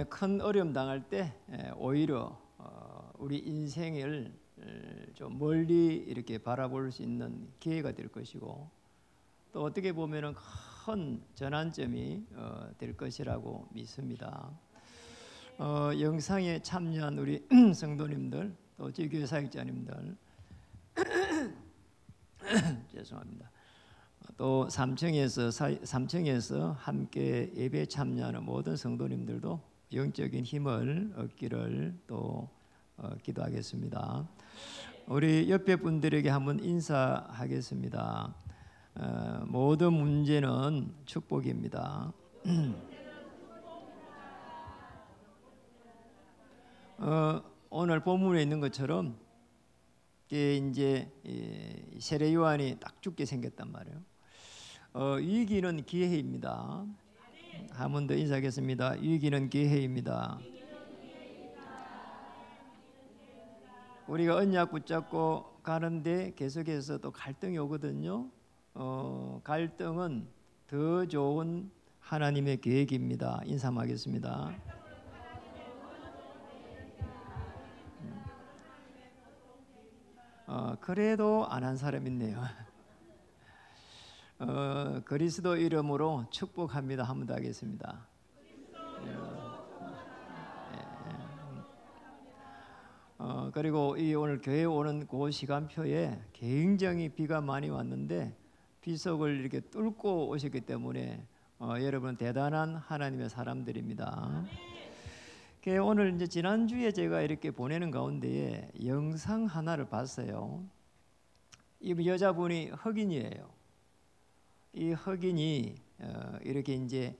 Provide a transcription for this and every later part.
큰 어려움 당할 때 오히려 우리 인생을 좀 멀리 이렇게 바라볼 수 있는 기회가 될 것이고, 또 어떻게 보면은 큰 전환점이 될 것이라고 믿습니다. 영상에 참여한 우리 성도님들, 또 지교회 사역자님들 죄송합니다. 또 3층에서 함께 예배에 참여하는 모든 성도님들도 영적인 힘을 얻기를 또 기도하겠습니다. 우리 옆에 분들에게 한번 인사하겠습니다. 모든 문제는 축복입니다. 오늘 본문에 있는 것처럼 이제 세례 요한이 딱 죽게 생겼단 말이에요. 위기는 기회입니다. 한 번 더 인사하겠습니다. 위기는 기회입니다. 우리가 언약 붙잡고 가는데 계속해서 또 갈등이 오거든요. 갈등은 더 좋은 하나님의 계획입니다. 인사하겠습니다. 그래도 안 한 사람 있네요. 그리스도 이름으로 축복합니다. 한 번 더 하겠습니다. 그리고 이 오늘 교회 오는 그 시간표에 굉장히 비가 많이 왔는데 비석을 이렇게 뚫고 오셨기 때문에 여러분 대단한 하나님의 사람들입니다. 오늘 이제 지난주에 제가 이렇게 보내는 가운데에 영상 하나를 봤어요. 이 여자분이 흑인이에요. 이 흑인이 이렇게 이제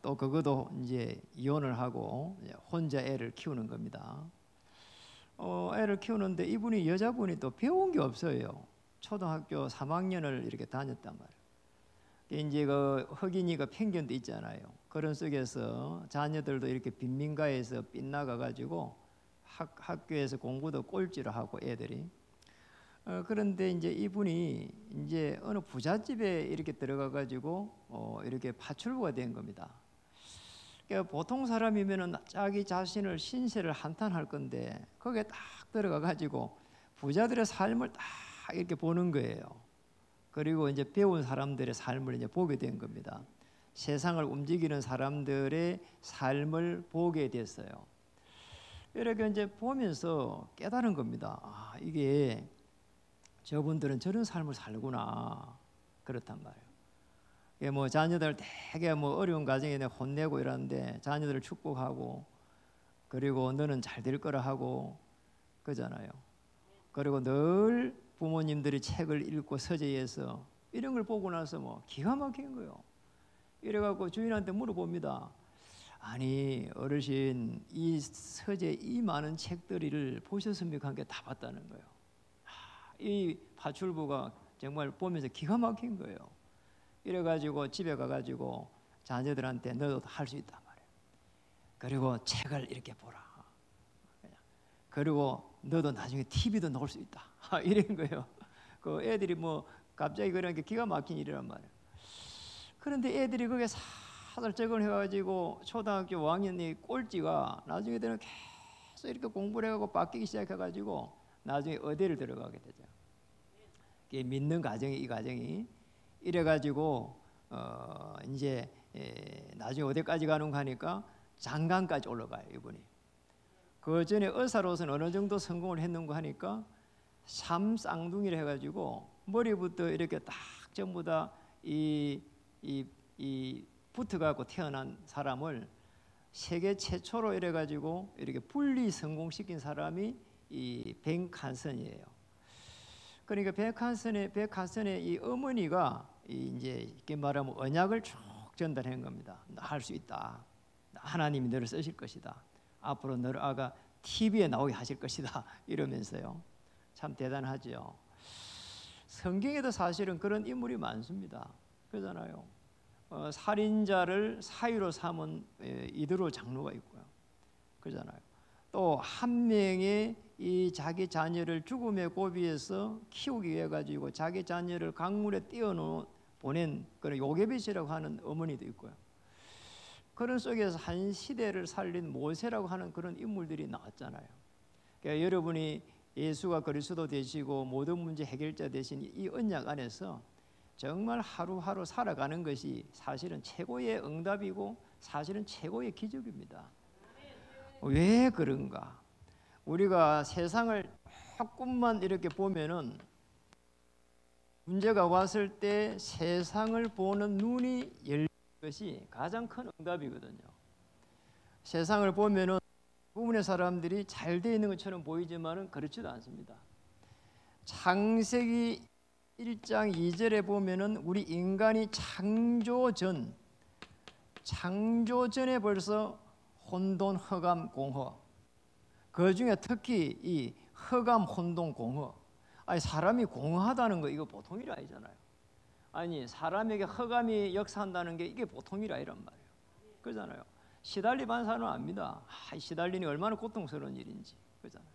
또 그것도 이제 이혼을 하고 혼자 애를 키우는 겁니다. 애를 키우는데 이분이 여자분이 또 배운 게 없어요. 초등학교 3학년을 이렇게 다녔단 말이에요. 이제 그 흑인이가 편견도 있잖아요. 그런 속에서 자녀들도 이렇게 빈민가에서 빗나가 가지고 학교에서 공부도 꼴찌를 하고 애들이. 그런데 이제 이분이 이제 어느 부잣집에 이렇게 들어가 가지고 이렇게 파출부가 된 겁니다. 그러니까 보통 사람이면은 자기 자신을 신세를 한탄할 건데 거기에 딱 들어가 가지고 부자들의 삶을 딱 이렇게 보는 거예요. 그리고 이제 배운 사람들의 삶을 이제 보게 된 겁니다. 세상을 움직이는 사람들의 삶을 보게 됐어요. 이렇게 이제 보면서 깨달은 겁니다. 이게 저분들은 저런 삶을 살구나. 그렇단 말이에요. 뭐 자녀들 되게 뭐 어려운 가정에 혼내고 이러는데 자녀들을 축복하고, 그리고 너는 잘 될 거라 하고 그잖아요. 그리고 늘 부모님들이 책을 읽고 서재에서 이런 걸 보고 나서 뭐 기가 막힌 거예요. 이래갖고 주인한테 물어봅니다. 아니 어르신, 이 서재 이 많은 책들을 보셨습니까? 한 게 다 봤다는 거예요. 이 파출부가 정말 보면서 기가 막힌 거예요. 이래가지고 집에 가가지고 자녀들한테 너도 할 수 있단 말이에요. 그리고 책을 이렇게 보라. 그리고 너도 나중에 TV도 나올 수 있다. 이런 거예요. 그 애들이 뭐 갑자기 그런 게 기가 막힌 일이란 말이에요. 그런데 애들이 그게 사들 적응해가지고 초등학교 5학년이 꼴찌가 나중에 되면 계속 이렇게 공부를 해가고 바뀌기 시작해가지고 나중에 의대를 들어가게 되죠. 이게 믿는 가정이, 이 가정이 이래가지고 이제 나중에 어디까지 가는 거 하니까 장관까지 올라가요. 이분이. 그 전에 의사로서는 어느 정도 성공을 했는가 하니까 삼 쌍둥이를 해가지고 머리부터 이렇게 딱 전부 다 이 붙어갖고 태어난 사람을 세계 최초로 이래가지고 이렇게 분리 성공시킨 사람이 이 벤칸슨이에요. 그러니까 벤칸슨의 이 어머니가 이제 이렇게 말하면 언약을 쭉 전달한 겁니다. 할 수 있다. 하나님이 너를 쓰실 것이다. 앞으로 너를 아가 TV에 나오게 하실 것이다. 이러면서요. 참 대단하죠. 성경에도 사실은 그런 인물이 많습니다. 그러잖아요. 살인자를 사유로 삼은 이드로 장로가 있고요. 그러잖아요. 또 한 명의 이 자기 자녀를 죽음의 고비에서 키우기 위해 가지고 자기 자녀를 강물에 띄워 보낸 그런 요게벳이라고 하는 어머니도 있고요. 그런 속에서 한 시대를 살린 모세라고 하는 그런 인물들이 나왔잖아요. 그러니까 여러분이 예수가 그리스도 되시고 모든 문제 해결자 되신 이 언약 안에서 정말 하루하루 살아가는 것이 사실은 최고의 응답이고 사실은 최고의 기적입니다. 왜 그런가? 우리가 세상을 조금만 이렇게 보면은 문제가 왔을 때 세상을 보는 눈이 열리는 것이 가장 큰 응답이거든요. 세상을 보면은 대부분의 사람들이 잘 되어 있는 것처럼 보이지만은 그렇지도 않습니다. 창세기 1장 2절에 보면은 우리 인간이 창조전에 벌써 혼돈, 허감, 공허. 그 중에 특히 이 허감, 혼돈, 공허. 아니 사람이 공허하다는 거 이거 보통 일 아니잖아요. 아니 사람에게 허감이 역사한다는 게 이게 보통 일 아니란 말이에요. 그러잖아요. 시달리는 사람은 압니다. 시달리니 얼마나 고통스러운 일인지. 그러잖아요.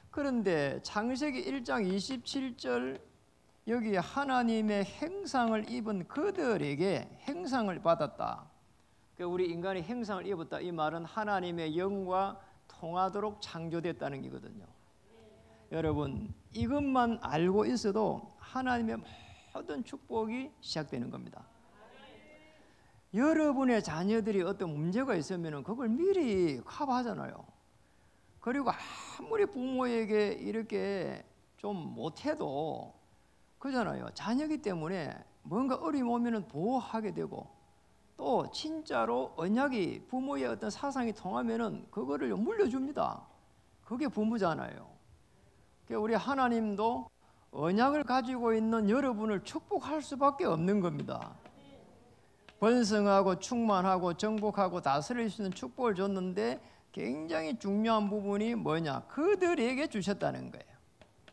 그런데 창세기 1장 27절 여기 하나님의 형상을 입은 그들에게 형상을 받았다. 우리 인간이 형상을 입었다. 이 말은 하나님의 영과 통하도록 창조됐다는 거거든요. 여러분 이것만 알고 있어도 하나님의 모든 축복이 시작되는 겁니다. 여러분의 자녀들이 어떤 문제가 있으면 그걸 미리 커버하잖아요. 그리고 아무리 부모에게 이렇게 좀 못해도 그잖아요. 자녀이기 때문에 뭔가 어려움 오면 보호하게 되고 또 진짜로 언약이 부모의 어떤 사상이 통하면은 그거를 물려줍니다. 그게 부모잖아요. 우리 하나님도 언약을 가지고 있는 여러분을 축복할 수밖에 없는 겁니다. 번성하고 충만하고 정복하고 다스릴 수 있는 축복을 줬는데 굉장히 중요한 부분이 뭐냐? 그들에게 주셨다는 거예요.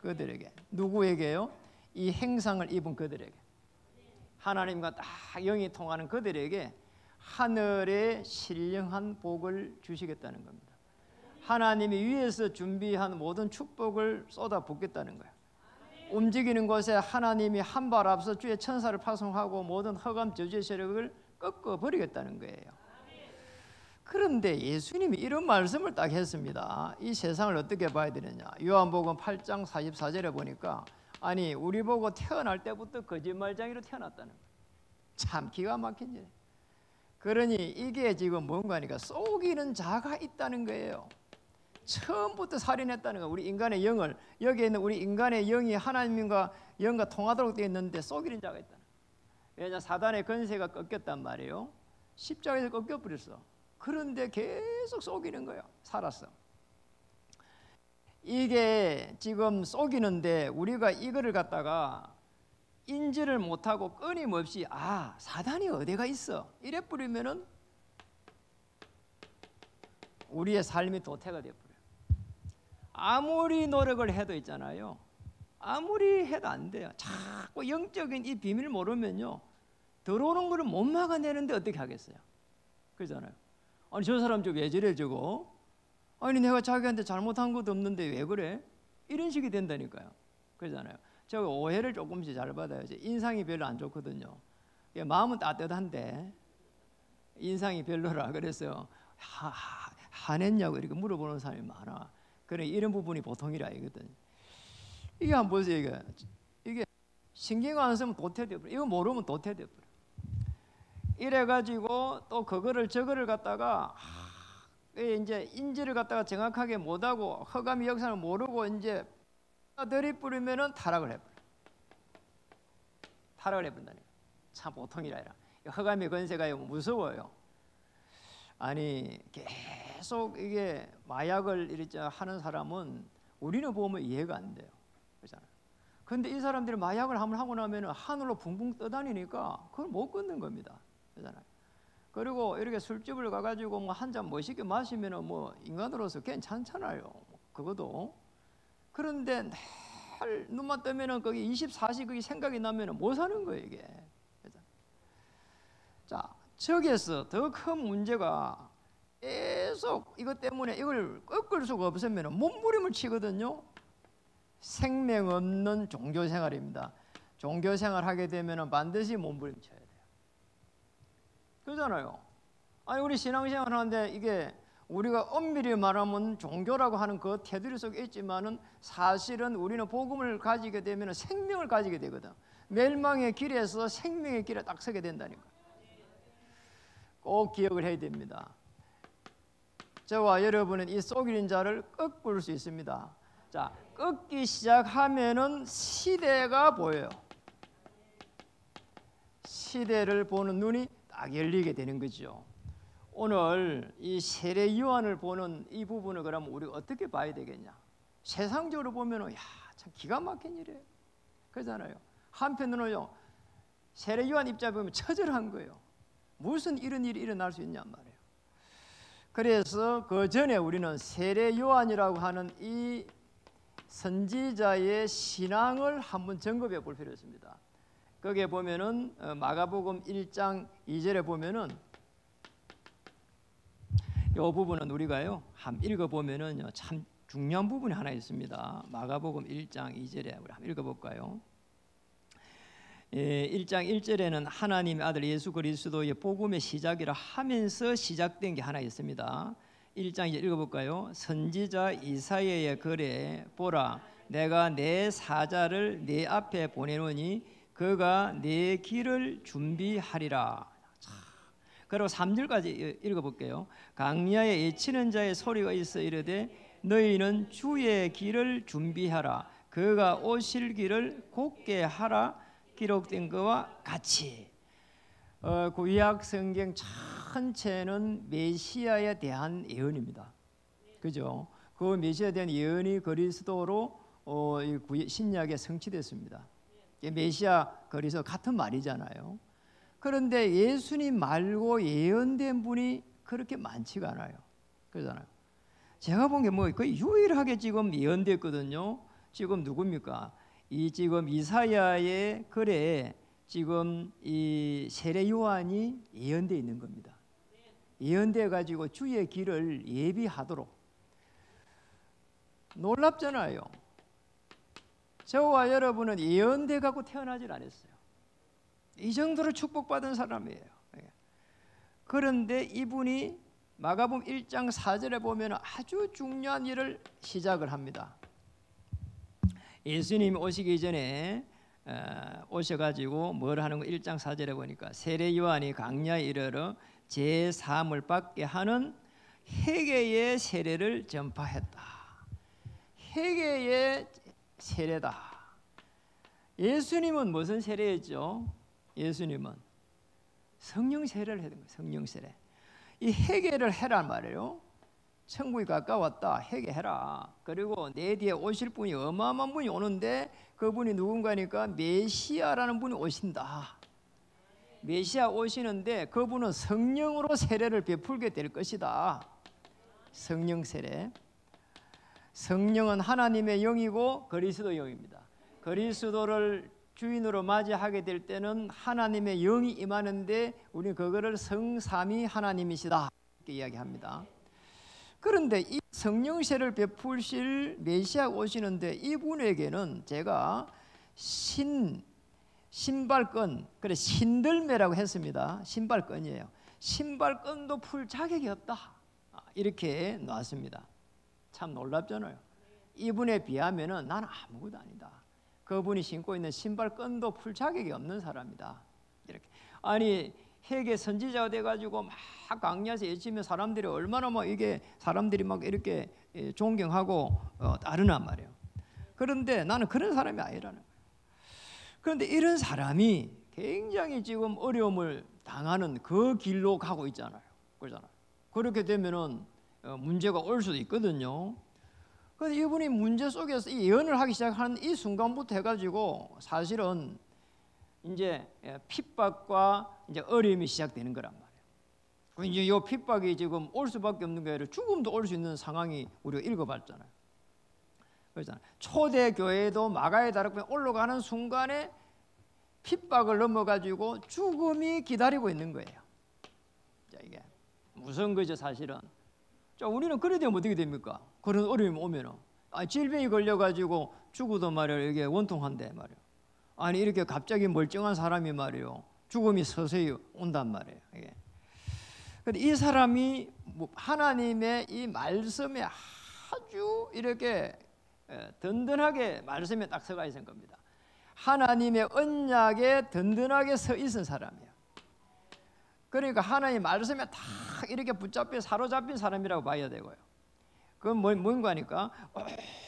그들에게. 누구에게요? 이 형상을 입은 그들에게. 하나님과 딱 영이 통하는 그들에게 하늘의 신령한 복을 주시겠다는 겁니다. 하나님이 위에서 준비한 모든 축복을 쏟아붓겠다는 거예요. 움직이는 곳에 하나님이 한 발 앞서 주의 천사를 파송하고 모든 허감 저주의 세력을 꺾어버리겠다는 거예요. 그런데 예수님이 이런 말씀을 딱 했습니다. 이 세상을 어떻게 봐야 되느냐? 요한복음 8장 44절에 보니까 아니 우리 보고 태어날 때부터 거짓말쟁이로 태어났다는 거예요. 참 기가 막힌 일. 그러니 이게 지금 뭔가니까 속이는 자가 있다는 거예요. 처음부터 살인했다는 거예요. 우리 인간의 영을 여기에 있는 우리 인간의 영이 하나님과 영과 통하도록 되어 있는데 속이는 자가 있다. 왜냐 사단의 권세가 꺾였단 말이에요. 십자가에서 꺾여버렸어. 그런데 계속 속이는 거예요. 살았어. 이게 지금 속이는데 우리가 이거를 갖다가 인지를 못하고 끊임없이 사단이 어디가 있어 이래 뿌리면은 우리의 삶이 도태가 되어버려요. 아무리 노력을 해도 있잖아요. 아무리 해도 안 돼요. 자꾸 영적인 이 비밀을 모르면요 들어오는 거를 못 막아내는데 어떻게 하겠어요? 그러잖아요. 아니 저 사람 왜 저래 저거? 아니 내가 자기한테 잘못한 것도 없는데 왜 그래? 이런 식이 된다니까요. 그러잖아요. 제가 오해를 조금씩 잘 받아야지. 인상이 별로 안 좋거든요. 마음은 따뜻한데 인상이 별로라. 그래서 화냈냐고 이렇게 물어보는 사람이 많아. 그래 이런 부분이 보통 일 아니거든. 이게 한번 보세요. 이게 신경 안 쓰면 도태돼버려. 이거 모르면 도태돼버려. 이래가지고 또 그거를 저거를 갖다가 이제 인지를 갖다가 정확하게 못하고 허감의 역사를 모르고 이제 들이뿌리면은 타락을 해버려. 타락을 해버린다니까. 참 보통 일 아니라. 허감의 권세가 무서워요. 아니 계속 이게 마약을 이렇게 하는 사람은 우리는 보면 이해가 안 돼요. 그렇잖아요. 그런데 이 사람들이 마약을 한번 하고 나면 하늘로 붕붕 떠다니니까 그걸 못 끊는 겁니다. 그렇잖아요. 그리고 이렇게 술집을 가가지고 뭐 한 잔 멋있게 마시면은 뭐 인간으로서 괜찮잖아요. 그것도. 그런데 늘 눈만 뜨면은 거기 24시 거기 생각이 나면은 못 사는 거예요 이게. 자, 저기에서 더 큰 문제가 계속 이것 때문에 이걸 꺾을 수가 없으면 몸부림을 치거든요. 생명 없는 종교 생활입니다. 종교 생활 하게 되면 반드시 몸부림 쳐야 돼요. 그러잖아요. 아니 우리 신앙생활 하는데 이게 우리가 엄밀히 말하면 종교라고 하는 그 테두리 속에 있지만은 사실은 우리는 복음을 가지게 되면 생명을 가지게 되거든. 멸망의 길에서 생명의 길에 딱 서게 된다니까. 꼭 기억을 해야 됩니다. 저와 여러분은 이 속이는 자를 꺾을 수 있습니다. 자, 꺾기 시작하면은 시대가 보여요. 시대를 보는 눈이 딱 열리게 되는 거죠. 오늘 이 세례 요한을 보는 이 부분을 그러면 우리가 어떻게 봐야 되겠냐? 세상적으로 보면은 야, 참 기가 막힌 일이에요. 그러잖아요. 한편으로는요, 세례 요한 입장에 보면 처절한 거예요. 무슨 이런 일이 일어날 수 있냔 말이에요. 그래서 그 전에 우리는 세례 요한이라고 하는 이 선지자의 신앙을 한번 점검해 볼 필요가 있습니다. 거기에 보면은 마가복음 1장 2절에 보면은 이 부분은 우리가요 한번 읽어보면은 참 중요한 부분이 하나 있습니다. 마가복음 1장 2절에 우리 한번 읽어볼까요? 1장 1절에는 하나님의 아들 예수 그리스도의 복음의 시작이라 하면서 시작된 게 하나 있습니다. 1장 이제 읽어볼까요? 선지자 이사야의 글에 보라 내가 내 사자를 내 앞에 보내노니 그가 내 길을 준비하리라. 그리고 3절까지 읽어볼게요. 강야에 외치는 자의 소리가 있어 이르되 너희는 주의 길을 준비하라. 그가 오실 길을 곧게 하라. 기록된 것과 같이 구약 성경 전체는 메시아에 대한 예언입니다. 그죠? 그 메시아에 대한 예언이 그리스도로 신약에 성취됐습니다. 메시아 그리스도 같은 말이잖아요. 그런데 예수님 말고 예언된 분이 그렇게 많지가 않아요. 그러잖아요. 제가 본 게 뭐 거의 유일하게 지금 예언됐거든요. 지금 누굽니까? 이 지금 이사야의 글에 지금 이 세례 요한이 예언되어 있는 겁니다. 예언되어 가지고 주의 길을 예비하도록. 놀랍잖아요. 저와 여러분은 예언돼 갖고 태어나질 않았어요. 이 정도로 축복받은 사람이에요. 그런데 이분이 마가복음 1장 4절에 보면 아주 중요한 일을 시작을 합니다. 예수님이 오시기 전에 오셔가지고 뭘 하는 거 1장 4절에 보니까 세례 요한이 강야에 이르러 제3을 받게 하는 회개의 세례를 전파했다. 회개의 세례다. 예수님은 무슨 세례였죠? 예수님은 성령 세례를 해야 됩니다. 성령 세례. 이 회개를 해란 말이에요. 천국이 가까웠다. 회개해라. 그리고 내 뒤에 오실 분이 어마어마한 분이 오는데 그분이 누군가니까 메시아라는 분이 오신다. 메시아 오시는데 그분은 성령으로 세례를 베풀게 될 것이다. 성령 세례. 성령은 하나님의 영이고 그리스도 영입니다. 그리스도를 주인으로 맞이하게 될 때는 하나님의 영이 임하는데 우리는 그거를 성삼위 하나님이시다 이렇게 이야기합니다. 그런데 이 성령세를 베푸실 메시아 오시는데 이분에게는 제가 신발끈, 그래 신들매라고 했습니다. 신발끈이에요. 신발끈도 풀 자격이 없다. 이렇게 놨습니다. 참 놀랍잖아요. 이분에 비하면은 나는 아무것도 아니다. 그분이 신고 있는 신발끈도 풀 자격이 없는 사람이다. 이렇게 아니. 회개 선지자가 돼가지고 막 강야에서 외치면 사람들이 얼마나 막 이게 사람들이 막 이렇게 존경하고 따르란 말이에요. 그런데 나는 그런 사람이 아니라는 거예요. 그런데 이런 사람이 굉장히 지금 어려움을 당하는 그 길로 가고 있잖아요. 그러잖아요. 그렇게 되면은 문제가 올 수도 있거든요. 그런데 이분이 문제 속에서 이 예언을 하기 시작하는 이 순간부터 해가지고 사실은 이제 핍박과 이제 어려움이 시작되는 거란 말이에요. 이제 이 핍박이 지금 올 수밖에 없는 게 아니라 죽음도 올 수 있는 상황이 우리가 읽어봤잖아요. 그렇잖아요. 초대 교회도 마가의 다락방에 올라가는 순간에 핍박을 넘어가지고 죽음이 기다리고 있는 거예요. 자, 이게 무서운 거죠, 사실은. 자, 우리는 그래 되면 어떻게 됩니까? 그런 어려움이 오면은 질병이 걸려가지고 죽어도 말이에요, 이게 원통한데 말이에요. 아니 이렇게 갑자기 멀쩡한 사람이 말이에요 죽음이 서서히 온단 말이에요. 이게. 근데 이 사람이 하나님의 이 말씀에 아주 이렇게 든든하게 말씀에 딱 서가 있은 겁니다. 하나님의 언약에 든든하게 서 있은 사람이에요. 그러니까 하나님 말씀에 딱 이렇게 붙잡혀 사로잡힌 사람이라고 봐야 되고요. 그건 뭔가 하니까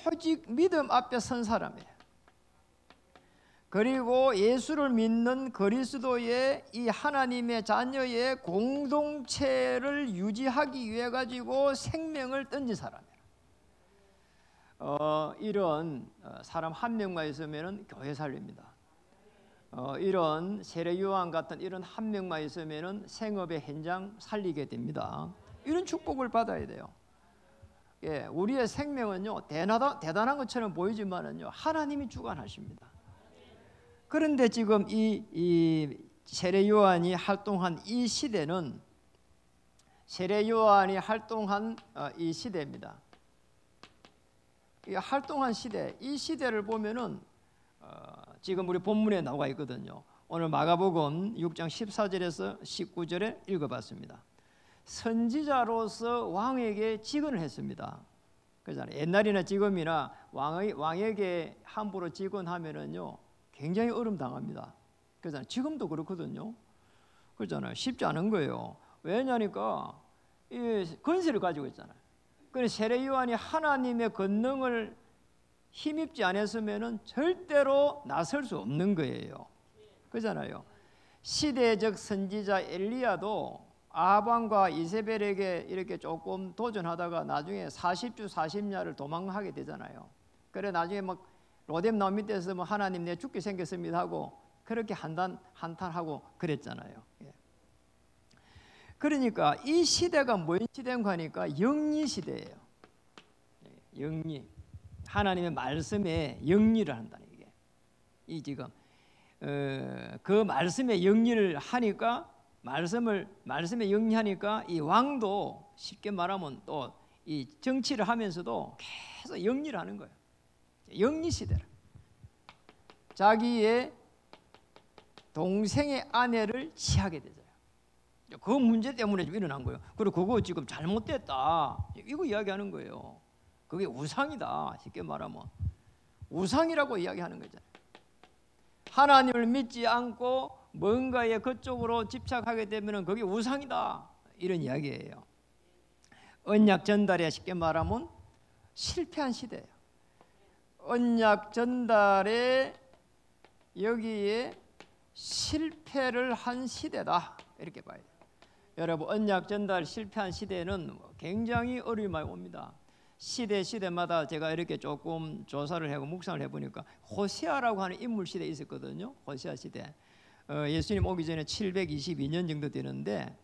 오직 믿음 앞에 선 사람이에요. 그리고 예수를 믿는 그리스도의 이 하나님의 자녀의 공동체를 유지하기 위해 가지고 생명을 던진 사람이에요. 이런 사람 한 명만 있으면 교회 살립니다. 이런 세례 요한 같은 이런 한 명만 있으면 생업의 현장 살리게 됩니다. 이런 축복을 받아야 돼요. 예, 우리의 생명은요 대단한 것처럼 보이지만은요 하나님이 주관하십니다. 그런데 지금 이 세례 요한이 활동한 이 시대는 세례 요한이 활동한 이 시대입니다. 이 활동한 시대, 이 시대를 보면은 지금 우리 본문에 나와 있거든요. 오늘 마가복음 6장 14절에서 19절에 읽어봤습니다. 선지자로서 왕에게 직언을 했습니다. 그렇잖아요. 옛날이나 지금이나 왕에게 함부로 직언하면은요 굉장히 어려움 당합니다. 그렇잖아요. 지금도 그렇거든요. 그렇잖아요. 쉽지 않은 거예요. 왜냐니까 이 권세를 가지고 있잖아요. 그래서 세례 요한이 하나님의 권능을 힘입지 않았으면은 절대로 나설 수 없는 거예요. 그렇잖아요. 시대적 선지자 엘리야도 아합과 이세벨에게 이렇게 조금 도전하다가 나중에 40주 40야를 도망하게 되잖아요. 그래 나중에 막 로뎀 나무 밑에서 뭐 하나님 내 죽게 생겼습니다 하고 그렇게 한탄하고 그랬잖아요. 예. 그러니까 이 시대가 뭔 시대인가 하니까 영리 시대예요. 영리. 하나님의 말씀에 영리를 한다는 게. 이 지금 그 말씀에 영리를 하니까 말씀에 영리하니까 이 왕도 쉽게 말하면 또 이 정치를 하면서도 계속 영리를 하는 거예요. 영리 시대라. 자기의 동생의 아내를 취하게 되잖아요. 그 문제 때문에 좀 일어난 거예요. 그리고 그거 지금 잘못됐다. 이거 이야기하는 거예요. 그게 우상이다. 쉽게 말하면 우상이라고 이야기하는 거잖아요. 하나님을 믿지 않고 뭔가에 그쪽으로 집착하게 되면 그게 우상이다. 이런 이야기예요. 언약 전달에 쉽게 말하면 실패한 시대예요. 언약 전달에 여기에 실패를 한 시대다. 이렇게 봐야 돼요. 여러분 언약 전달 실패한 시대는 굉장히 어려움이 많이 옵니다. 시대마다 제가 이렇게 조금 조사를 하고 묵상을 해보니까 호세아라고 하는 인물 시대에 있었거든요. 호세아 시대. 예수님 오기 전에 722년 정도 되는데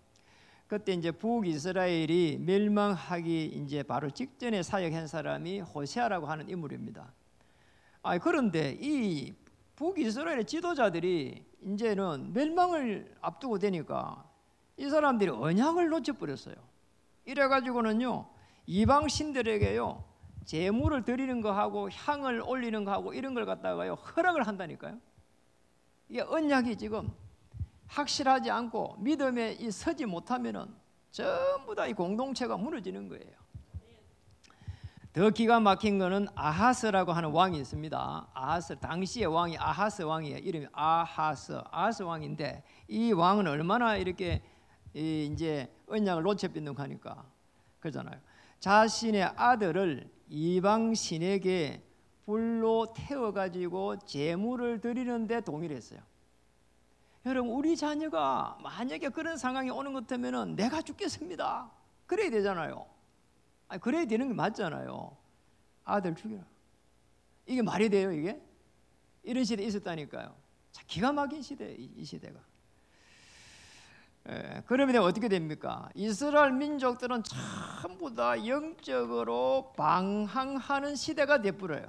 그때 이제 북이스라엘이 멸망하기 이제 바로 직전에 사역한 사람이 호세아라고 하는 인물입니다. 그런데 이 북이스라엘의 지도자들이 이제는 멸망을 앞두고 되니까 이 사람들이 언약을 놓쳐버렸어요. 이래가지고는요 이방 신들에게요 제물을 드리는 거 하고 향을 올리는 거 하고 이런 걸 갖다가요 허락을 한다니까요. 이게 언약이 지금 확실하지 않고 믿음에 서지 못하면은 전부 다 이 공동체가 무너지는 거예요. 더 기가 막힌 거는 아하스라고 하는 왕이 있습니다. 아하스 당시의 왕이 아하스 왕이에요. 이름이 아하스 왕인데 이 왕은 얼마나 이렇게 이제 언약을 놓쳐버린다고 하니까 그러잖아요. 자신의 아들을 이방 신에게 불로 태워가지고 제물을 드리는데 동의를 했어요. 여러분 우리 자녀가 만약에 그런 상황이 오는 것 같으면 내가 죽겠습니다. 그래야 되잖아요. 그래야 되는 게 맞잖아요. 아들 죽여라. 이게 말이 돼요 이게? 이런 시대에 있었다니까요. 자, 기가 막힌 시대 이 시대가. 그러면 어떻게 됩니까? 이스라엘 민족들은 전부 다 영적으로 방황하는 시대가 돼버려요.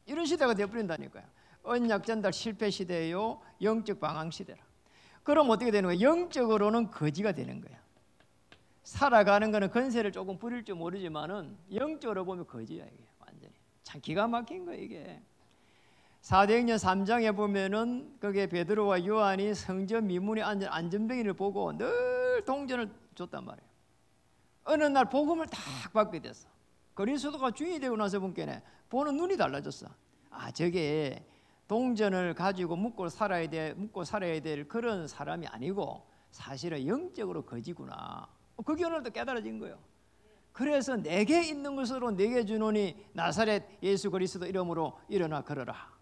이런 시대가 돼버린다니까요. 언약 전달 실패 시대예요. 영적 방황 시대라. 그럼 어떻게 되는 거예요? 영적으로는 거지가 되는 거야. 살아가는 거는 건세를 조금 부릴지 모르지만은 영적으로 보면 거지야 이게 완전히. 참 기가 막힌 거야 이게. 사도행전 3장에 보면은 거기에 베드로와 요한이 성전 미문에 앉은 안전병이를 보고 늘 늘 동전을 줬단 말이에요. 어느 날 복음을 딱 받게 됐어. 그리스도가 주인이 되고 나서 본께네 보는 눈이 달라졌어. 아, 저게 동전을 가지고 먹고 살아야 될 그런 사람이 아니고 사실은 영적으로 거지구나. 그게 오늘도 깨달아진 거예요. 그래서 내게 있는 것으로 내게 주노니 나사렛 예수 그리스도 이름으로 일어나 걸어라.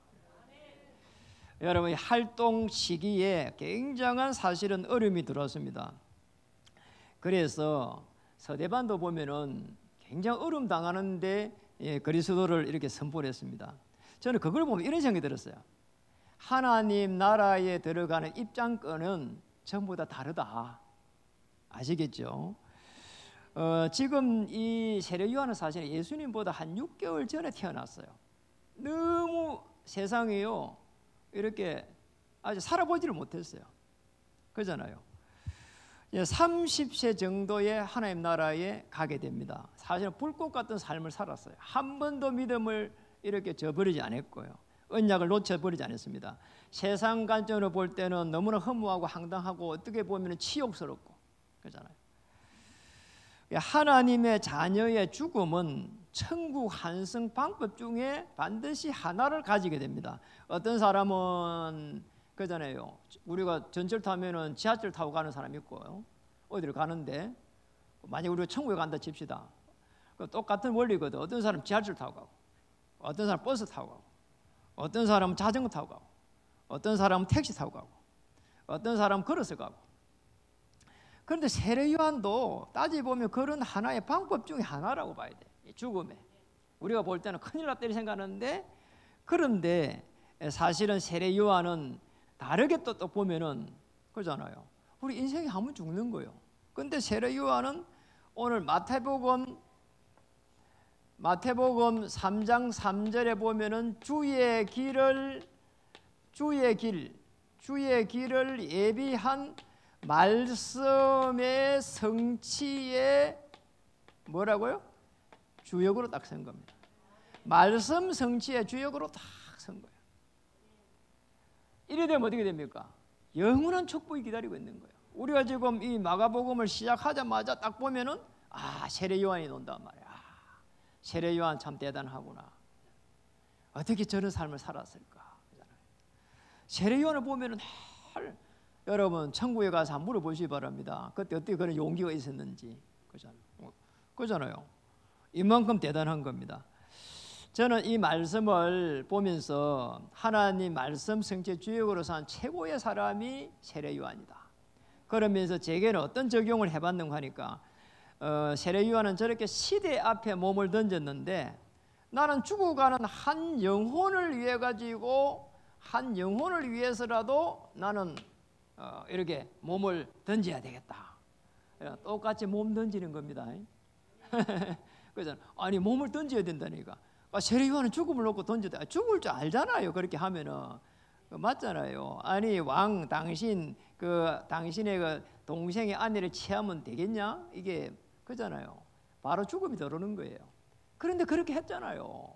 여러분, 활동 시기에 굉장한 사실은 어려움이 들었습니다. 그래서 서대반도 보면은 굉장히 어려움 당하는데 그리스도를 이렇게 선포했습니다. 저는 그걸 보면 이런 생각이 들었어요. 하나님 나라에 들어가는 입장권은 전부 다 다르다. 아시겠죠? 지금 이 세례 요한은 사실 예수님보다 한 6개월 전에 태어났어요. 너무 세상에요 이렇게 아직 살아보지를 못했어요. 그러잖아요. 30세 정도에 하나님 나라에 가게 됩니다. 사실은 불꽃 같은 삶을 살았어요. 한 번도 믿음을 이렇게 저버리지 않았고요. 언약을 놓쳐버리지 않았습니다. 세상 관점으로 볼 때는 너무나 허무하고 황당하고 어떻게 보면 치욕스럽고 그러잖아요. 하나님의 자녀의 죽음은 천국 환승 방법 중에 반드시 하나를 가지게 됩니다. 어떤 사람은 그잖아요. 우리가 전철 타면은 지하철 타고 가는 사람이 있고요. 어디를 가는데 만약 우리가 천국에 간다 칩시다. 똑같은 원리거든. 어떤 사람은 지하철 타고 가고, 어떤 사람은 버스 타고 가고, 어떤 사람은 자전거 타고 가고, 어떤 사람은 택시 타고 가고, 어떤 사람은 걸어서 가고. 그런데 세례 요한도 따지고 보면 그런 하나의 방법 중에 하나라고 봐야 돼. 죽음에 우리가 볼 때는 큰일 났다 이렇게 생각하는데, 그런데 사실은 세례 요한은 다르게 또 보면은 그러잖아요. 우리 인생이 한 번 죽는 거예요. 근데 세례 요한은 오늘 마태복음 3장 3절에 보면은 주의 길을 예비한 말씀의 성취에 뭐라고요? 주역으로 딱 선 겁니다. 말씀 성취의 주역으로 딱 선 거예요. 이래 되면 어떻게 됩니까? 영원한 축복이 기다리고 있는 거예요. 우리가 지금 이 마가복음을 시작하자마자 딱 보면은 세례 요한이 논단 말이야. 세례 요한 참 대단하구나. 어떻게 저런 삶을 살았을까? 세례 요한을 보면은 여러분 천국에 가서 한번 물어보시기 바랍니다. 그때 어떻게 그런 용기가 있었는지. 그잖아요. 이만큼 대단한 겁니다. 저는 이 말씀을 보면서 하나님 말씀 성취 주역으로 산 최고의 사람이 세례 요한이다. 그러면서 제게는 어떤 적용을 해봤는가 하니까 세례 요한은 저렇게 시대 앞에 몸을 던졌는데, 나는 죽어가는 한 영혼을 위해 가지고 한 영혼을 위해서라도 나는 이렇게 몸을 던져야 되겠다. 똑같이 몸 던지는 겁니다. 그래서 아니 몸을 던져야 된다니까. 세례 요한은 죽음을 놓고 던져야 돼. 죽을 줄 알잖아요. 그렇게 하면은 맞잖아요. 아니 왕 당신의 그 동생의 아내를 취하면 되겠냐? 이게 그잖아요. 바로 죽음이 들어오는 거예요. 그런데 그렇게 했잖아요.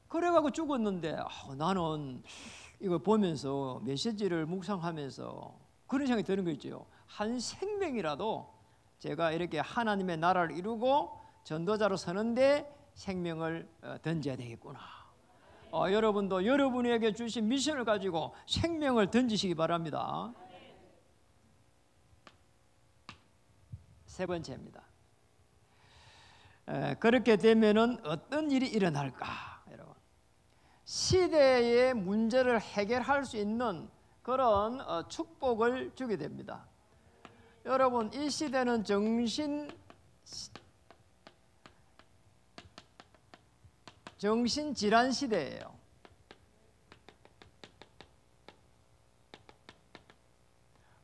그래가지고 죽었는데 나는 이거 보면서 메시지를 묵상하면서 그런 생각이 드는 거 있죠. 한 생명이라도 제가 이렇게 하나님의 나라를 이루고 전도자로 서는데 생명을 던져야 되겠구나. 여러분도 여러분에게 주신 미션을 가지고 생명을 던지시기 바랍니다. 세 번째입니다. 그렇게 되면은 어떤 일이 일어날까? 여러분, 시대의 문제를 해결할 수 있는 그런 축복을 주게 됩니다. 여러분, 이 시대는 정신질환 시대예요.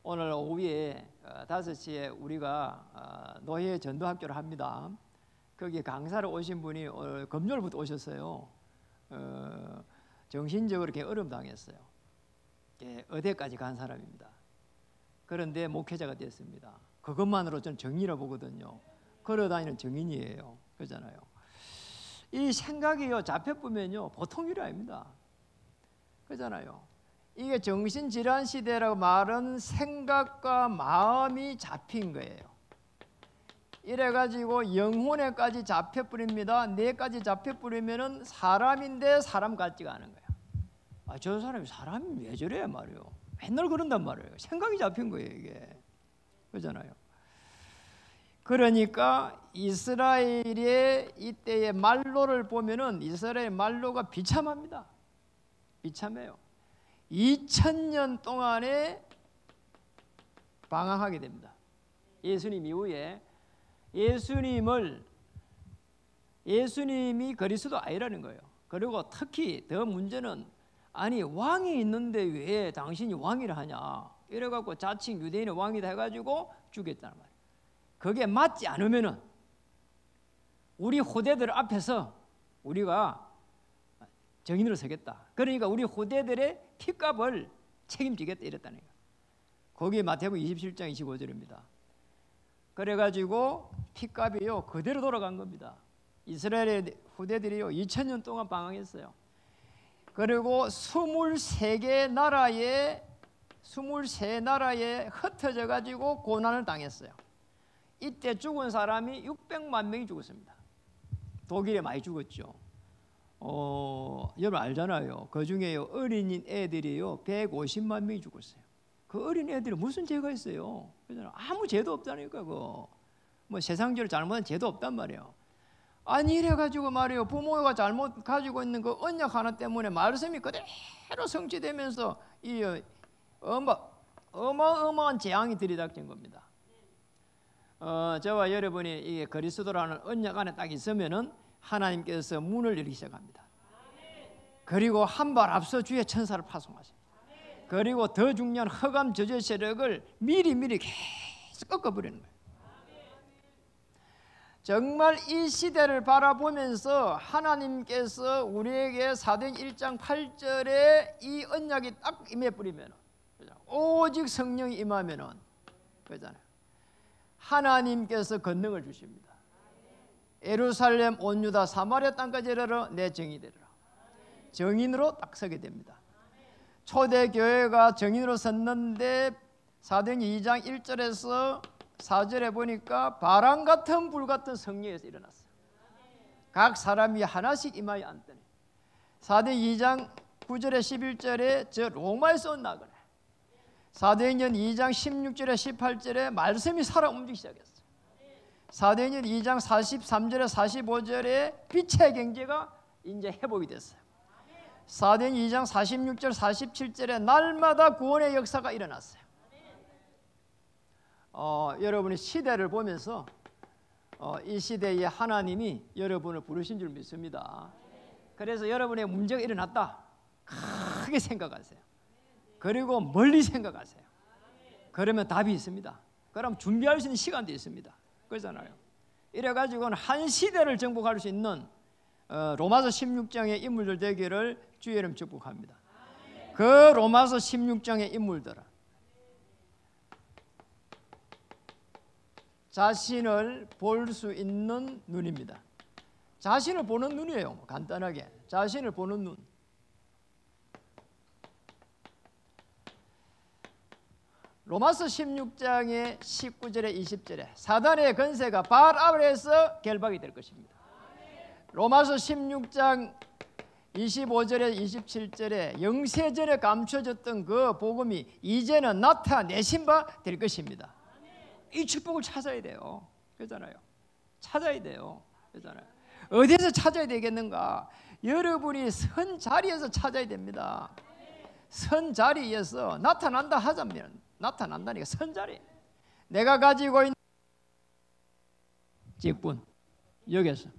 오늘 오후에 5시에 우리가 노예 전도학교를 합니다. 거기 강사로 오신 분이 금요일부터 오셨어요. 정신적으로 이렇게 어려움 당했어요. 의대까지 간 사람입니다. 그런데 목회자가 됐습니다. 그것만으로 저는 정의라 보거든요. 걸어다니는 정인이에요. 그러잖아요. 이 생각이요 잡혀보면요 보통 일이 아닙니다. 그러잖아요. 이게 정신질환 시대라고 말은 생각과 마음이 잡힌 거예요. 이래가지고 영혼에까지 잡혀버립니다. 뇌까지 잡혀버리면은 사람인데 사람 같지가 않은 거예요. 아, 저 사람이 사람이 왜 저래 말이에요. 맨날 그런단 말이에요. 생각이 잡힌 거예요 이게. 그렇잖아요. 그러니까 이스라엘의 이때의 말로를 보면은 이스라엘 말로가 비참합니다. 비참해요. 2000년 동안에 방황하게 됩니다. 예수님 이후에 예수님이 그리스도 아니라는 거예요. 그리고 특히 더 문제는 아니 왕이 있는데 왜 당신이 왕이라 하냐 이래갖고 자칭 유대인의 왕이다 해가지고 죽였다는 말이에요. 그게 맞지 않으면은 우리 후대들 앞에서 우리가 정인으로 서겠다. 그러니까 우리 후대들의 피값을 책임지겠다 이랬다는 거예요. 거기 마태복음 27장 25절입니다. 그래가지고 피값이요 그대로 돌아간 겁니다. 이스라엘의 후대들이요 2000년 동안 방황했어요. 그리고 23나라에 흩어져 가지고 고난을 당했어요. 이때 죽은 사람이 600만 명이 죽었습니다. 독일에 많이 죽었죠. 여러분 알잖아요. 그 중에 어린이 애들이요 150만 명이 죽었어요. 그 어린 애들이 무슨 죄가 있어요? 아무 죄도 없다니까. 뭐 세상적으로 잘못한 죄도 없단 말이에요. 아니 이래가지고 말이에요. 부모가 잘못 가지고 있는 그 언약 하나 때문에 말씀이 그대로 성취되면서 이 어마어마한 재앙이 들이닥친 겁니다. 저와 여러분이 이게 그리스도라는 언약 안에 딱 있으면은 하나님께서 문을 열기 시작합니다. 그리고 한 발 앞서 주의 천사를 파송하십니다. 그리고 더 중요한 흑암 저주 세력을 미리 계속 꺾어버리는 거예요. 정말 이 시대를 바라보면서 하나님께서 우리에게 사도행 1장 8절에 이 언약이 딱 임해버리면 오직 성령이 임하면 그러잖아요. 하나님께서 권능을 주십니다. 예루살렘 온 유다 사마리아 땅까지 이르러 내 정이 되리라. 정인으로 딱 서게 됩니다. 초대교회가 정인으로 섰는데 사도행 2장 1절에서 4절에 보니까 바람 같은 불 같은 성령에서 일어났어요. 각 사람이 하나씩 임하여 앉더니 사도행 2장 9절에 11절에 저 로마에서 온 나그네 사도행전 2장 16절에 18절에 말씀이 살아 움직이기 시작했어요. 사도행전 2장 43절에 45절에 빛의 경제가 이제 회복이 됐어요. 사도행 2장 46절 47절에 날마다 구원의 역사가 일어났어요. 여러분이 시대를 보면서 이 시대에 하나님이 여러분을 부르신 줄 믿습니다. 그래서 여러분의 문제가 일어났다 크게 생각하세요. 그리고 멀리 생각하세요. 그러면 답이 있습니다. 그럼 준비할 수 있는 시간도 있습니다. 그렇잖아요. 이래가지고는 한 시대를 정복할 수 있는 로마서 16장의 인물들 되기를 주의 이름 축복합니다. 그 로마서 16장의 인물들은 자신을 볼 수 있는 눈입니다. 자신을 보는 눈이에요. 간단하게 자신을 보는 눈. 로마서 16장의 19절에 20절에 사단의 권세가 발 아래에서 결박이 될 것입니다. 로마서 16장 25절에 27절에 영세전에 감춰졌던 그 복음이 이제는 나타내신 바 될 것입니다. 이 축복을 찾아야 돼요. 그렇잖아요. 찾아야 돼요. 그렇잖아요. 어디에서 찾아야 되겠는가? 여러분이 선 자리에서 찾아야 됩니다. 선 자리에서 나타난다 하자면 나타난다니까. 선 자리. 내가 가지고 있는 직분 여기서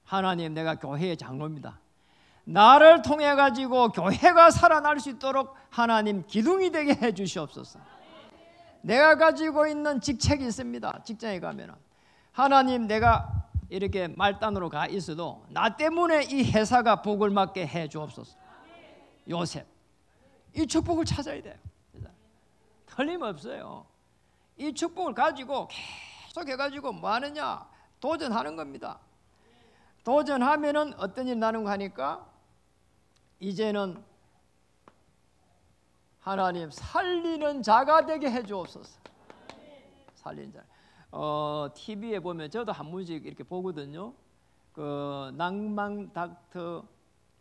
하나님 내가 교회의 장로입니다. 나를 통해 가지고 교회가 살아날 수 있도록 하나님 기둥이 되게 해 주시옵소서. 내가 가지고 있는 직책이 있습니다. 직장에 가면은 하나님 내가 이렇게 말단으로 가 있어도 나 때문에 이 회사가 복을 받게 해 주옵소서. 요셉 이 축복을 찾아야 돼요. 틀림없어요. 이 축복을 가지고 계속 해가지고 뭐 하느냐? 도전하는 겁니다. 도전하면은 어떤 일이 나는 거 하니까 이제는 하나님 살리는 자가 되게 해 주옵소서. 살리는 자. TV에 보면 저도 한 번씩 이렇게 보거든요. 그 낭만 닥터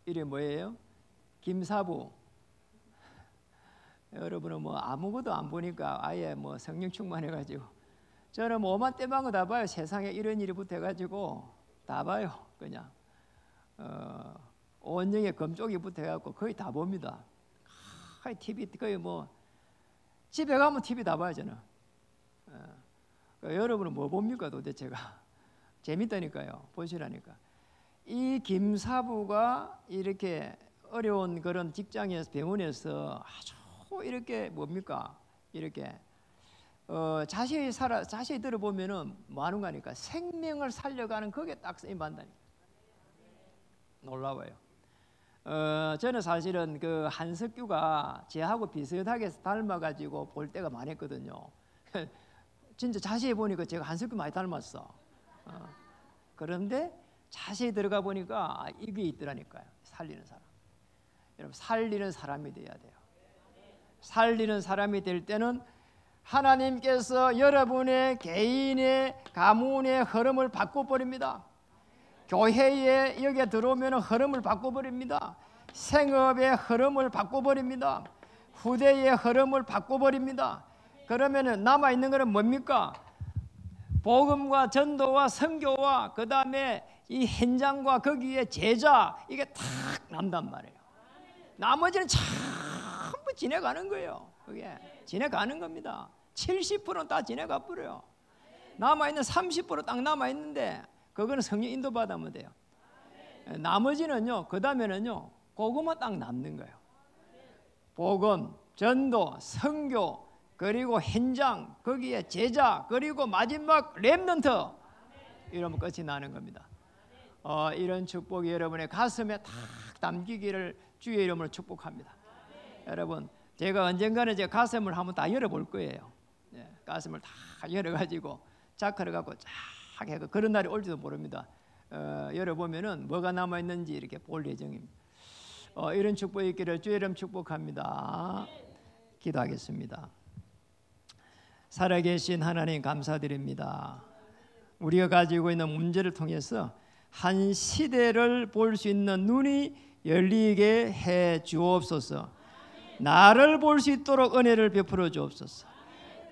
이름이 뭐예요? 김사부. 여러분은 뭐 아무것도 안 보니까 아예 뭐 성령 충만해가지고, 저는 뭐 오만 떼망고 다 봐요. 세상에 이런 일이 붙어가지고 다 봐요. 그냥 온영에 금쪽이 붙어갖고 거의 다 봅니다. TV 거의 뭐 집에 가면 TV 다 봐요 저는. 여러분은 뭐 봅니까 도대체가? 재밌다니까요. 보시라니까. 이 김사부가 이렇게 어려운 그런 직장에서 병원에서 아주 이렇게 뭡니까? 이렇게 자세히 들어보면은 뭐 하는 거니까 생명을 살려가는 그게 딱 쓰임 받다니까. 놀라워요. 저는 사실은 그 한석규가 제하고 비슷하게 닮아가지고 볼 때가 많았거든요. 진짜 자세히 보니까 제가 한석규 많이 닮았어. 그런데 자세히 들어가 보니까 이게 있더라니까요. 살리는 사람. 여러분 살리는 사람이 돼야 돼요. 살리는 사람이 될 때는 하나님께서 여러분의 개인의 가문의 흐름을 바꿔버립니다. 교회에 여기에 들어오면 흐름을 바꿔버립니다. 생업의 흐름을 바꿔버립니다. 후대의 흐름을 바꿔버립니다. 그러면 남아있는 것은 뭡니까? 복음과 전도와 선교와 그 다음에 이 현장과 거기에 제자, 이게 탁 남단 말이에요. 나머지는 전부 지내가는 거예요. 그게 지내가는 겁니다. 70%는 다 지내가 버려요. 남아있는 30% 딱 남아있는데 그거는 성령 인도받으면 돼요. 나머지는요, 그 다음에는요, 그것만 딱 남는 거예요. 복음, 전도, 선교, 그리고 현장, 거기에 제자, 그리고 마지막 렘넌트, 이러면 끝이 나는 겁니다. 이런 축복이 여러분의 가슴에 탁 담기기를 주의 이름으로 축복합니다. 여러분, 제가 언젠가는 제 가슴을 한번 다 열어볼 거예요. 가슴을 다 열어가지고 자크를 갖고 쫙 해서 그런 날이 올지도 모릅니다. 열어보면은 뭐가 남아 있는지 이렇게 볼 예정입니다. 이런 축복이 있기를 주의 이름 축복합니다. 기도하겠습니다. 살아계신 하나님 감사드립니다. 우리가 가지고 있는 문제를 통해서 한 시대를 볼 수 있는 눈이 열리게 해 주옵소서. 나를 볼 수 있도록 은혜를 베풀어 주옵소서.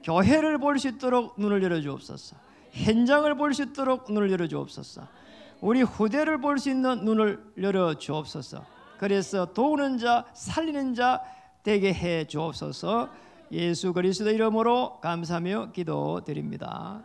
교회를 볼 수 있도록 눈을 열어 주옵소서. 현장을 볼 수 있도록 눈을 열어 주옵소서. 우리 후대를 볼 수 있는 눈을 열어 주옵소서. 그래서 도우는 자, 살리는 자 되게 해 주옵소서. 예수 그리스도 이름으로 감사하며 기도드립니다.